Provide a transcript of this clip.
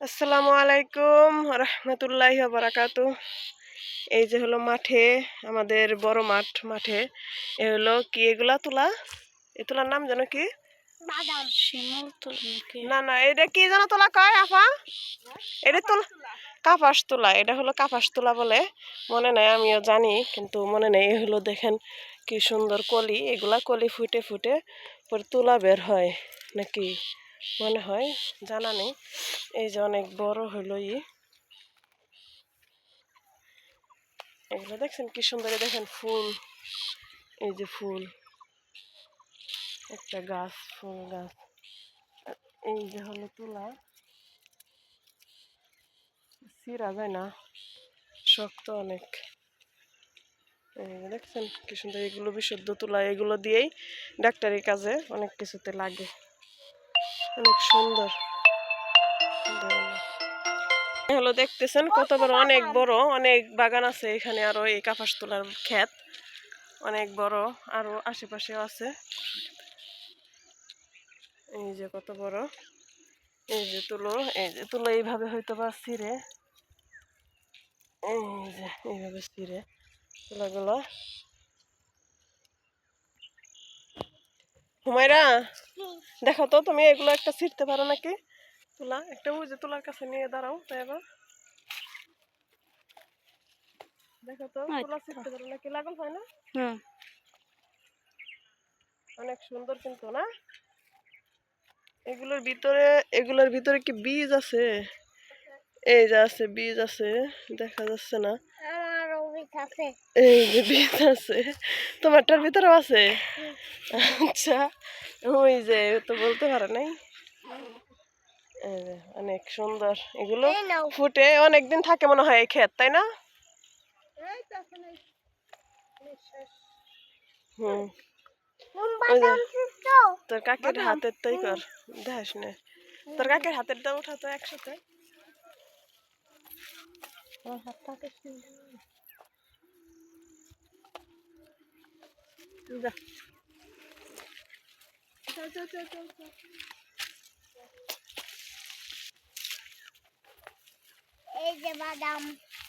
আসসালামু আলাইকুম রহমতুল্লাহি ওয়া বারাকাতুহু। এই যে হলো মাঠে, আমাদের বড় মাঠে এ হলো কি এগুলা তুলা, এই তুলার নাম যেন কি? বাদাম শিমুল তুলা নাকি? না না, এটা কি যেন তুলা কয় আপা? এটা তুলা কাপাস তুলা, এটা হলো কাপাস তুলা বলে। মনে নাই, আমিও জানি কিন্তু মনে নেই। এই হলো দেখেন কি সুন্দর কলি, এগুলা কলি ফুটে ফুটে পরে তুলা বের হয় নাকি মনে হয়, জানা নেই। এই যে অনেক বড় হলো এগুলো দেখছেন কি সুন্দর, দেখেন ফুল, এই যে ফুল, একটা গাছ, ফুল গাছ। আর এই যে হলো তুলা, ছিঁড়া যায় না, শক্ত অনেক। এই যে দেখছেন কি সুন্দর, এগুলো বিশুদ্ধ তুলা, এগুলো দিয়েই ডাক্তারি কাজে অনেক কিছুতে লাগে, অনেক সুন্দর। হলো দেখতেছেন কত বড়, অনেক বড়, অনেক বাগান আছে এখানে, আরো এই কাপাস তোলার ক্ষেত অনেক বড়, আরো আশেপাশেও আছে। এই যে কত বড়, এই যে তুলো এইভাবে হয়তো বা ছিঁড়ে, এই যে এইভাবে ছিঁড়ে তুলাগুলো। হুমায়রা, দেখো তো তুমি এগুলো একটা ছিঁড়তে পারো নাকি? তুলা একটা, ওই যে তুলার কাছে নিয়ে দাঁড়াও তো এবার, দেখো তো তুলা ছিঁড়তে পারো নাকি, লাগল হয় না? অনেক সুন্দর কিন্তু না? এগুলোর ভিতরে কি বীজ আছে? এই যে আছে, বীজ আছে, দেখা যাচ্ছে না। এই যে বীজ আছে, তোমারটার ভিতরেও আছে? আচ্ছা, ওই যে তো বলতে পারে নাই। এই যে অনেক সুন্দর, এগুলো ফুটে অনেকদিন থাকে মনে হয় এই ক্ষেত, তাই না? হুম, তোর কাকের হাতের তাই কর, দেখাস না, তোর কাকের হাতের দা উঠাতো একসাথে। এই যে বাদাম।